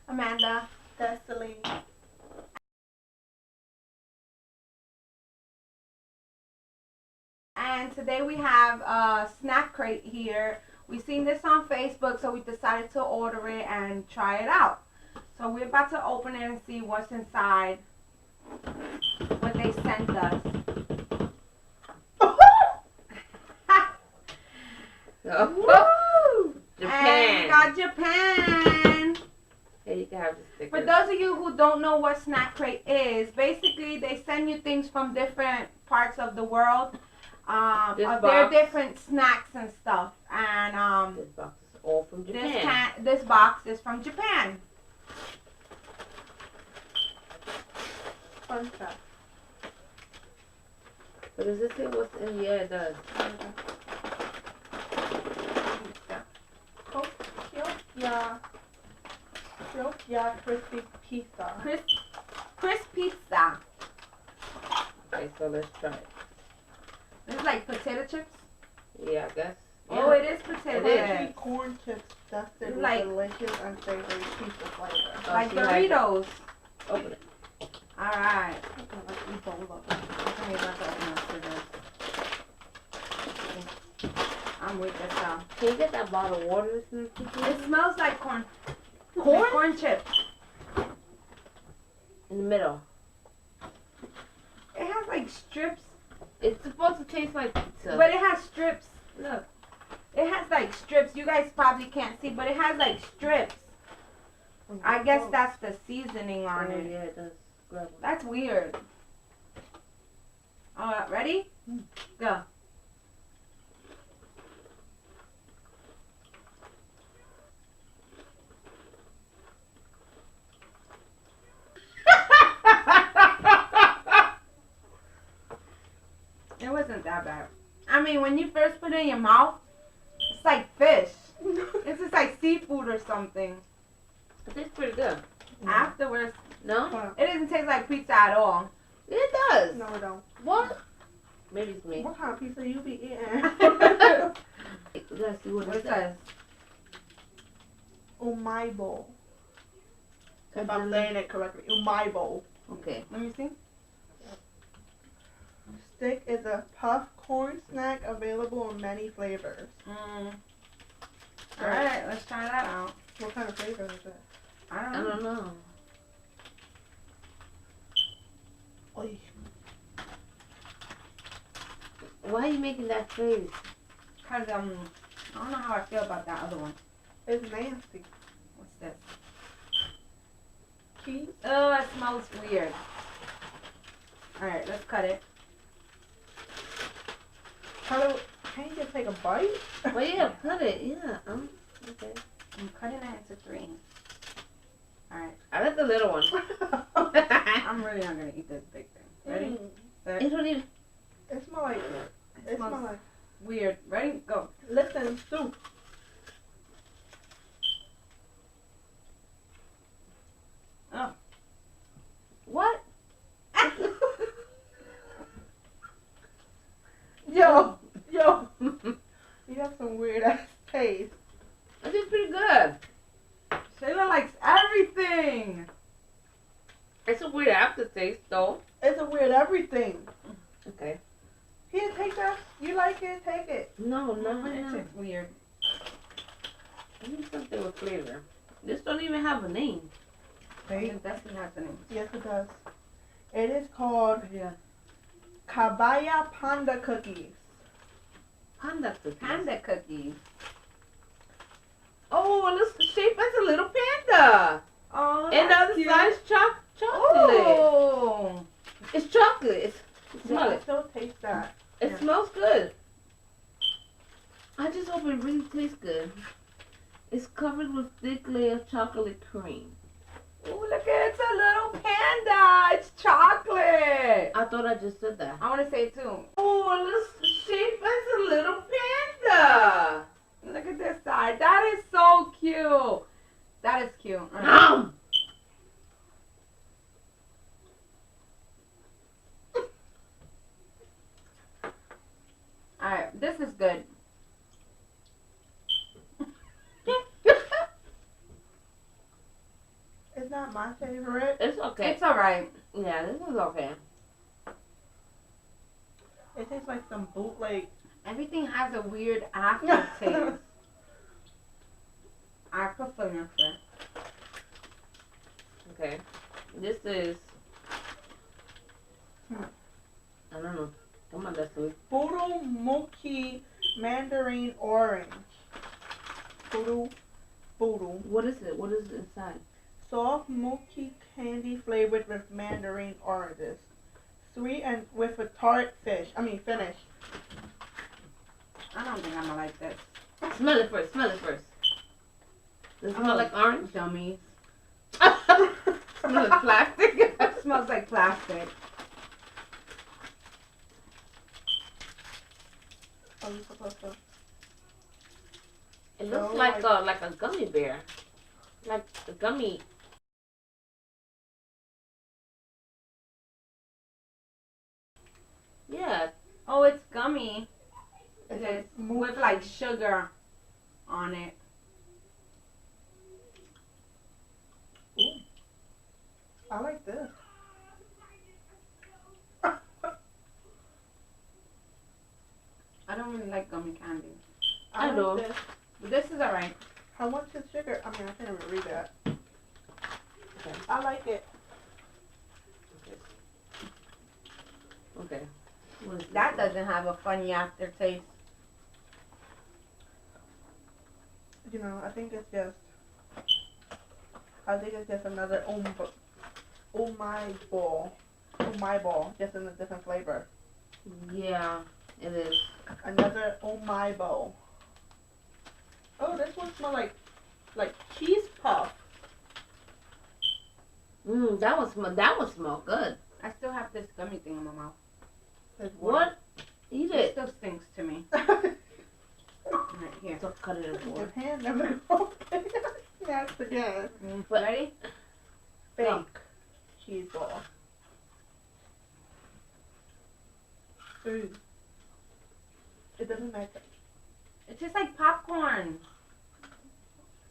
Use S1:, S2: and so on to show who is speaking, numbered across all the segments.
S1: Amanda.
S2: Cecily.
S1: And today we have a snack crate here. We seen this on Facebook, so we decided to order it and try it out. So we're about to open it and see what's inside, what they sent us.
S3: Woo! Japan.
S1: And we got Japan.
S3: Here you can have the sticker.
S1: For those of you who don't know what snack crate is, basically they send you things from different parts of the world. They're different snacks and stuff. And
S3: This box is all from Japan.
S1: this box is from Japan.
S2: Fun fact.
S3: But does it say what's in? Yeah, it does.
S2: Tokyo crispy pizza.
S1: Crisp pizza.
S3: Okay, so let's try it.
S1: It's like potato chips.
S3: Yeah, I guess.
S1: Oh, it is potato
S3: It is.
S1: chips.
S2: Crunchy corn chips dusted with
S1: Like-
S2: delicious and savory pizza flavor.
S3: Oh,
S1: Like
S3: she likes it.
S1: Doritos.
S3: Open it.
S1: Alright.
S2: Okay, let's Ebola.
S1: Okay, let's open up to this. I'm with this now.
S3: Can you get that bottle of water?
S1: It smells like corn.
S3: Corn?
S1: Like corn chips.
S3: In the middle.
S1: It has like strips,
S3: It's supposed to taste like pizza.
S1: but it has strips.
S3: Look.
S1: It has like strips. You guys probably can't see, but it has like strips. I guess that's the seasoning on
S3: Oh,
S1: it.
S3: yeah, it does. Grab one.
S1: That's weird. Ready? Go. It wasn't that bad. I mean, when you first put it in your mouth, it's like fish. It's just like seafood or something.
S3: It tastes pretty good.
S1: Afterwards,
S3: No?
S1: it doesn't taste like pizza at all.
S3: It does.
S2: No, it don't.
S3: What? Maybe it's me.
S2: What kind of pizza you be eating?
S3: Let's see what
S1: What
S3: it
S1: it
S3: says.
S1: says?
S2: Umaibo. If I'm saying it correctly. Umaibo.
S3: Okay.
S1: Let me see.
S2: Stick is a puff corn snack available in many flavors.
S1: Alright, let's try that out.
S2: What kind of flavor is it?
S1: I don't
S3: I
S1: know.
S3: don't know.
S2: Oy.
S3: Why are you making that face?
S1: Cause I don't know how I feel about that other one.
S2: It's nasty.
S1: What's this?
S2: Cheese?
S1: Oh, it smells weird. Alright, let's cut it.
S2: Can you just take a bite?
S3: Well, yeah, cut it. Yeah. Okay.
S1: I'm cutting it into 3. Alright,
S3: I like the little one.
S1: I'm really not gonna eat this big thing. Ready? Set.
S3: It don't even.
S2: It smells like
S1: It
S2: it smells
S1: smells
S2: like
S1: weird. Ready? Go.
S2: Lipton soup.
S3: What?
S2: Yo, you have some weird ass taste.
S3: I think pretty good.
S1: Shayla likes everything.
S3: It's a weird aftertaste, though.
S2: It's a weird everything.
S3: Okay.
S2: Here, take that. You like it? Take it.
S3: No, no,
S1: It's
S3: no.
S1: just weird.
S3: I need something with flavor. This don't even have a name.
S1: It definitely has the name.
S2: Yes, it does. It is called
S3: Yeah.
S2: Kabaya Panda Cookies.
S3: Panda cookies.
S1: Panda cookies.
S3: Oh, it looks shaped as a little panda.
S1: Oh,
S3: And the
S1: that's
S3: other
S1: cute.
S3: side is chocolate.
S1: Oh.
S3: It's chocolate. Smell
S2: I
S3: it.
S2: still taste that.
S3: It
S1: Yeah.
S3: smells good. I just hope it really tastes good. It's covered with thick layer of chocolate cream.
S1: Oh, look at it. It's a little panda. It's chocolate.
S3: I thought I just said that.
S1: I want to say it too.
S3: Oh, it looks shaped as a little panda.
S1: Look at this side. That is so cute. That is cute.
S3: Nom.
S1: Alright, this is good.
S2: not my favorite.
S3: It's okay.
S1: It's alright.
S3: Yeah, this is okay.
S2: It tastes like some bootleg.
S1: Everything has a weird aftertaste. I prefer nothing.
S3: Okay. This is.
S2: Hmm.
S3: I don't know. Come on, Destiny.
S2: Voodoo Mochi Mandarin Orange. Voodoo.
S3: What is it? What is inside?
S2: Soft mochi candy flavored with mandarin oranges. Sweet and with a tart finish.
S1: I don't think I'm gonna like this.
S3: Smell it first. Smell it first. Does it smell like orange?
S1: Dummies.
S3: Smell like plastic.
S1: It smells like plastic.
S2: Are you supposed to?
S3: It looks
S2: No,
S3: like a gummy bear. Like a gummy. Yeah.
S1: Oh, it's gummy.
S2: It's
S1: It is.
S2: a mochi.
S1: With like sugar on it.
S2: Ooh. I like this.
S1: I don't really like gummy candy.
S3: I
S2: like
S3: know.
S2: this.
S1: But this is alright.
S2: How much is sugar? I can't even read that.
S3: Okay.
S2: I like it.
S3: Okay. What is
S1: That
S3: this?
S1: doesn't have a funny aftertaste.
S2: You know, I think it's just another oh my ball, just in a different flavor.
S3: Yeah, it is.
S2: Another oh my bowl. Oh, this one smells like cheese puff.
S3: That one smell good.
S1: I still have this gummy thing in my mouth.
S2: There's
S3: What? Eat
S1: It
S3: it.
S1: still stinks to me.
S2: one.
S1: Right here.
S3: So cut it in four.
S2: Your hand never goes. That's again.
S3: But-
S1: Ready?
S2: Fake
S1: Go.
S2: cheese ball. Ooh. It doesn't matter.
S1: It tastes like popcorn.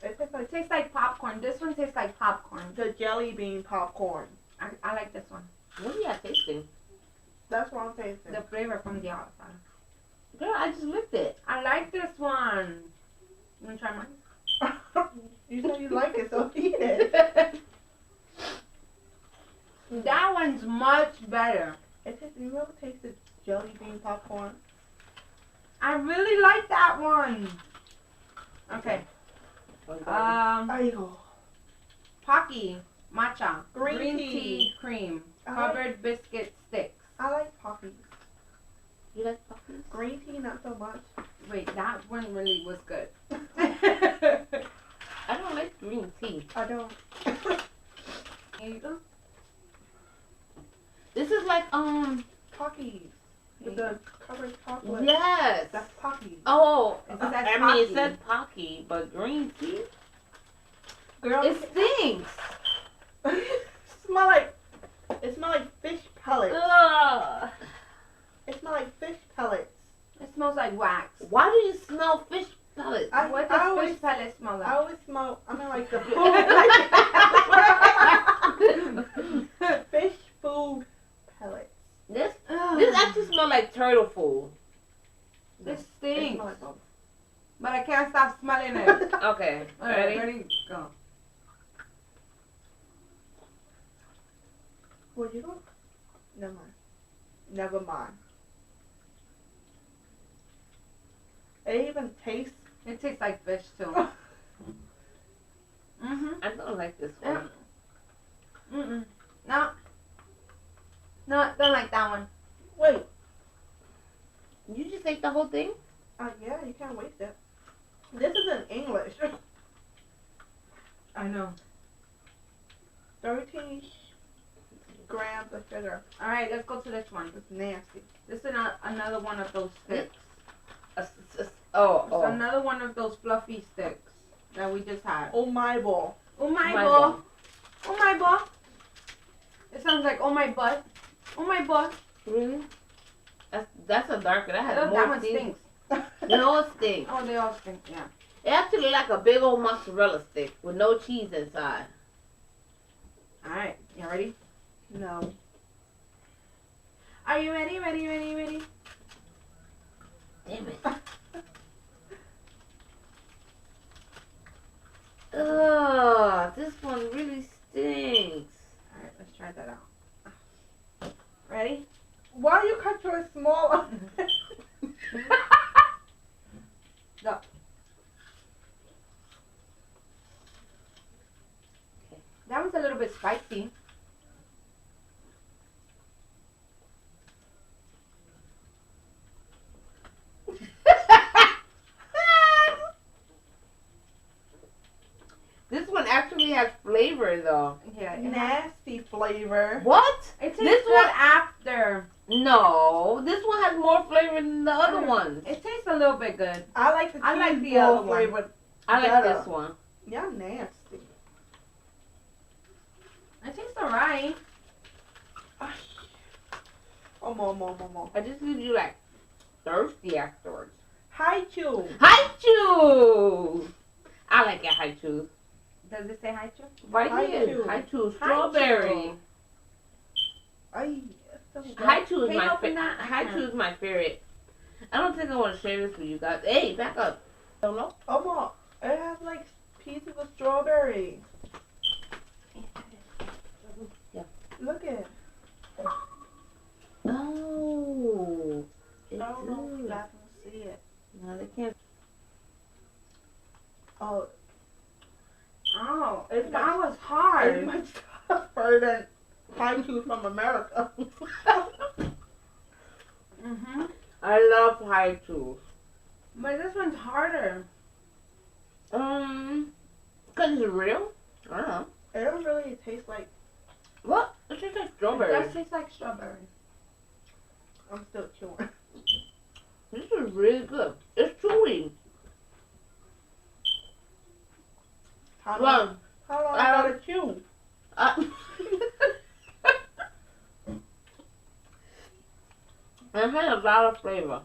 S2: It tastes like
S1: It tastes like popcorn. This one tastes like popcorn.
S2: the jelly bean popcorn.
S1: I like this one.
S3: What are you tasting?
S2: That's what I'm tasting.
S1: The flavor from the outside.
S3: Girl, I just licked it.
S1: I like this one. You wanna try mine?
S2: You said you like it, so eat it.
S1: That one's much better.
S2: You ever tasted jelly bean popcorn?
S1: I really like that one. Okay.
S2: Ayo.
S1: Pocky matcha
S2: Green
S1: tea.
S2: tea.
S1: Cream
S2: I
S1: covered biscuit sticks.
S2: I like poppies.
S3: You like puppies?
S2: Green tea, not so much.
S1: Wait, that one really was good.
S3: I don't like green tea.
S2: I don't.
S1: Here you go.
S3: This is like
S2: Pockies. With the covered chocolate.
S3: yes.
S2: That's Pockies.
S3: Oh,
S1: It says
S3: I mean
S1: Pocky.
S3: it said Pocky, but green tea.
S2: Girl,
S3: It stinks.
S2: it smell like fish pellets.
S3: Ugh.
S2: It smell like fish pellets.
S1: It smells like wax.
S3: Why do you smell fish pellets?
S1: What
S2: I
S1: does
S2: always,
S1: fish pellet smell
S2: I
S1: like?
S2: always smell. I mean, like the food. Fish food pellets.
S3: This
S1: Ugh.
S3: actually smells like turtle food.
S1: This
S2: It
S1: stinks.
S2: smell like both.
S1: But I can't stop smelling it.
S3: Okay, ready?
S1: Ready? Go.
S2: Well, you don't. Never mind. Never mind. It even tastes.
S1: It tastes like fish too. Mhm.
S3: I don't like this one.
S1: Mm-mm. No. No, don't like that one.
S2: Wait.
S3: You just ate the whole thing?
S2: Yeah, you can't waste it. This is in English.
S1: I know.
S2: 13 grams of sugar.
S1: All right, let's go to this one.
S2: It's nasty.
S1: This is another one of those sticks.
S3: Oh,
S1: It's another one of those fluffy sticks that we just had.
S2: Oh my ball.
S1: Oh my
S3: My
S1: ball.
S3: ball.
S1: Oh my ball. It sounds like oh my butt. Oh my butt.
S3: Really? That's a darker. That has
S1: Oh,
S3: more
S1: that one
S3: season-
S1: stinks.
S3: They all stink.
S1: Oh, they all stink. Yeah.
S3: It actually like a big old mozzarella stick with no cheese inside.
S1: Alright, you ready?
S2: No.
S1: Are you ready?
S3: Damn it. Ugh, this one really stinks.
S1: Alright, let's try that out. Ready?
S2: Why you cut yours smaller?
S1: Go. That one's a little bit spicy.
S3: This one actually has flavor though.
S1: Yeah,
S2: Nasty flavor.
S3: What?
S1: it tastes
S3: This
S1: good
S3: one-
S1: after.
S3: No, this one has more flavor than the other ones.
S1: It tastes a little bit good.
S2: I like the cheese
S1: I like the
S2: ball
S1: other one.
S2: flavor.
S3: I like
S2: better.
S3: this one.
S2: Y'all nasty.
S1: It tastes alright.
S2: More.
S3: I just leave you like thirsty afterwards.
S2: Hi, Chew.
S3: Hi chew. I like it hi chew.
S1: Does it say hi to?
S3: Right
S2: Hi-chew.
S3: here. Hi chew. Strawberry.
S2: Ay,
S3: Hi chew is
S1: Can you
S3: my
S1: open that?
S3: Hi chew is my favorite. I don't think I want to share this with you guys. Hey, back up. Don't know.
S2: Almost. It has like pieces of strawberry.
S3: Yeah.
S2: Look at it.
S3: Oh. It's
S2: I don't know if
S3: good.
S2: y'all can see it.
S3: No, they can't.
S2: Oh,
S1: Oh,
S2: It's
S1: that was
S2: it's
S1: hard.
S2: much tougher than Hi Chew from America.
S1: Mhm.
S3: I love hi chew.
S1: But this one's harder.
S3: Cause it's real. I don't know.
S2: It don't really taste like.
S3: What? It tastes like
S1: It
S3: strawberry.
S1: does taste like strawberry.
S2: I'm still chewing.
S3: This is really good. It's chewy.
S2: How long?
S3: Well,
S2: How long I gotta chew?
S3: It has a lot of flavor.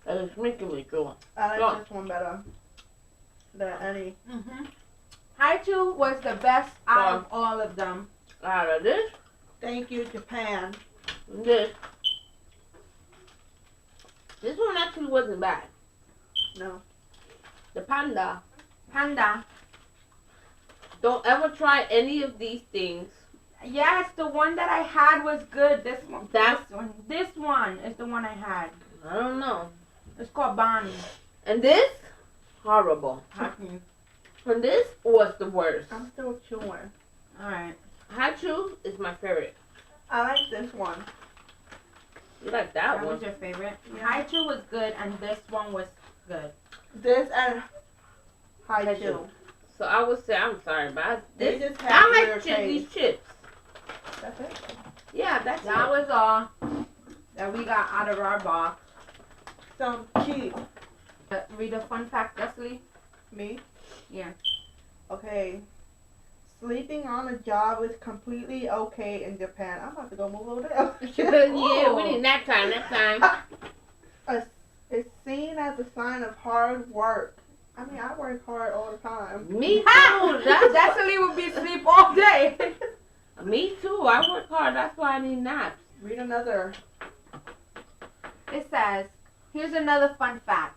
S3: And it's making me chew.
S2: I like
S3: Go.
S2: this one better than any.
S1: Mhm. Haichu was the best out of all of them.
S3: Out of this,
S2: Thank you, Japan.
S3: this one actually wasn't bad.
S2: No.
S3: The panda.
S1: Panda.
S3: Don't ever try any of these things.
S1: Yes, the one that I had was good. This one.
S3: That's-
S1: This one is the one I had.
S3: I don't know.
S1: It's called Bonnie.
S3: And this, horrible.
S1: Mhm.
S3: And this was the worst.
S2: I'm still chewing.
S1: Alright.
S3: Hachu is my favorite.
S2: I like this one.
S3: You like that
S1: That
S3: one?
S1: was your favorite.
S2: Yeah.
S1: Haichu was good and this one was good.
S2: This and Hi
S3: Hi
S2: Chew.
S3: Chew. So I would say, I'm sorry, but
S2: They
S3: this,
S2: just have
S3: I
S2: weird
S3: like
S2: taste.
S3: these chips.
S2: That's it.
S3: Yeah, that's
S1: That
S3: it.
S1: was all that we got out of our box.
S2: Some cheap.
S1: Read a fun fact, Leslie.
S2: Me?
S1: Yeah.
S2: Okay. Sleeping on a job is completely okay in Japan. I'm about to go move over there.
S3: Yeah, we need nap time, nap time.
S2: It's seen as a sign of hard work. I mean, I work hard all the time.
S3: Me too. That's
S1: Leslie would be asleep all day.
S3: me too. I work hard. That's why I need naps.
S2: Read another.
S1: It says, here's another fun fact.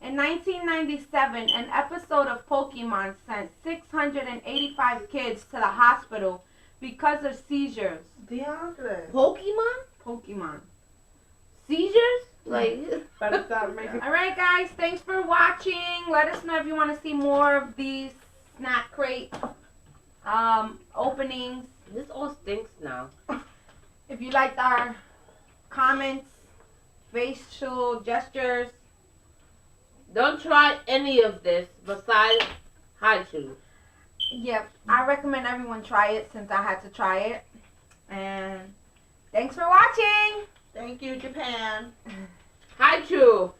S1: In 1997, an episode of Pokemon sent 685 kids to the hospital because of seizures.
S2: DeAndre.
S3: Pokemon?
S1: Pokemon.
S3: Seizures? Like,
S2: Better stop making.
S1: Alright guys, thanks for watching. Let us know if you want to see more of these snack crate openings.
S3: this all stinks now.
S1: If you liked our comments, facial gestures,
S3: Don't try any of this besides Hachu.
S1: yep, I recommend everyone try it since I had to try it. And thanks for watching.
S2: Thank you, Japan.
S3: Hachu.